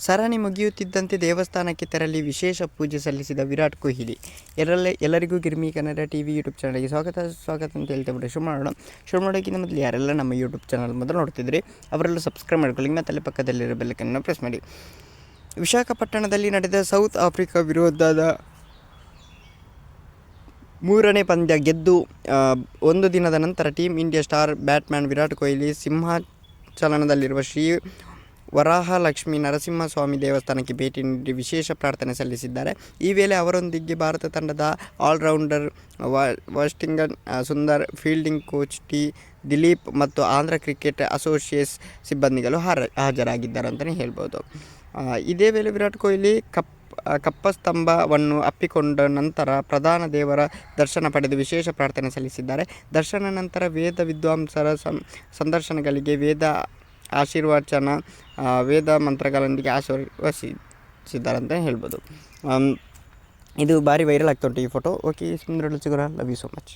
ಸರಣಿ ಮುಗಿಯುತ್ತಿದ್ದಂತೆ ದೇವಸ್ಥಾನಕ್ಕೆ ತೆರಳಿ ವಿಶೇಷ ಪೂಜೆ ಸಲ್ಲಿಸಿದ ವಿರಾಟ್ ಕೊಹ್ಲಿ. ಎಲ್ಲರಿಗೂ ಗಿರ್ಮಿ ಕನ್ನಡ ಟಿವಿ ಯೂಟ್ಯೂಬ್ ಚಾನಲ್ಗೆ ಸ್ವಾಗತ ಅಂತ ಹೇಳ್ತಾ ಶುರು ಮಾಡೋಕ್ಕಿಂತ ಮೊದಲು ಯಾರೆಲ್ಲ ನಮ್ಮ ಯೂಟ್ಯೂಬ್ ಚಾನಲ್ ಮೊದಲು ನೋಡ್ತಿದ್ರಿ ಅವರೆಲ್ಲ ಸಬ್ಸ್ಕ್ರೈಬ್ ಮಾಡ್ಕೊಳ್ಳಿ ಮತ್ತು ಅಲ್ಲಿ ಪಕ್ಕದಲ್ಲಿರೋ ಬೆಲ್ಲಕ್ಕನ್ನು ಪ್ರೆಸ್ ಮಾಡಿ. ವಿಶಾಖಪಟ್ಟಣದಲ್ಲಿ ನಡೆದ ಸೌತ್ ಆಫ್ರಿಕಾ ವಿರುದ್ಧದ 3ನೇ ಪಂದ್ಯ ಗೆದ್ದು ಒಂದು ದಿನದ ನಂತರ team India star batsman Virat Kohli ಸಿಂಹಾಚಲದಲ್ಲಿರುವ ಶ್ರೀ ವರಾಹಲಕ್ಷ್ಮಿ ನರಸಿಂಹಸ್ವಾಮಿ ದೇವಸ್ಥಾನಕ್ಕೆ ಭೇಟಿ ನೀಡಿ ವಿಶೇಷ ಪ್ರಾರ್ಥನೆ ಸಲ್ಲಿಸಿದ್ದಾರೆ. ಈ ವೇಳೆ ಅವರೊಂದಿಗೆ ಭಾರತ ತಂಡದ all rounder Washington Sundar, fielding coach Dileep ಮತ್ತು ಆಂಧ್ರ ಕ್ರಿಕೆಟ್ ಅಸೋಸಿಯೇಷನ್ ಸಿಬ್ಬಂದಿಗಳು ಹಾಜರಾಗಿದ್ದಾರೆ ಅಂತಲೇ ಹೇಳ್ಬೋದು. ಇದೇ ವೇಳೆ ವಿರಾಟ್ ಕೊಹ್ಲಿ ಕಪ್ಪಸ್ತಂಭವನ್ನು ಅಪ್ಪಿಕೊಂಡ ನಂತರ ಪ್ರಧಾನ ದೇವರ ದರ್ಶನ ಪಡೆದು ವಿಶೇಷ ಪ್ರಾರ್ಥನೆ ಸಲ್ಲಿಸಿದ್ದಾರೆ. ದರ್ಶನ ನಂತರ ವೇದ ವಿದ್ವಾಂಸರ ಸಂದರ್ಶನಗಳಿಗೆ ವೇದ ಆಶೀರ್ವಚನ ವೇದ ಮಂತ್ರಗಳೊಂದಿಗೆ ಆಶೀರ್ವದಿಸಿದ್ದಾರೆ ಅಂತ ಹೇಳ್ಬೋದು. ಇದು ಭಾರಿ ವೈರಲ್ ಆಗ್ತಾ ಉಂಟು ಈ ಫೋಟೋ. ಓಕೆ, ಸುಂದರ ಸಿಗೋಣ. Love you so much.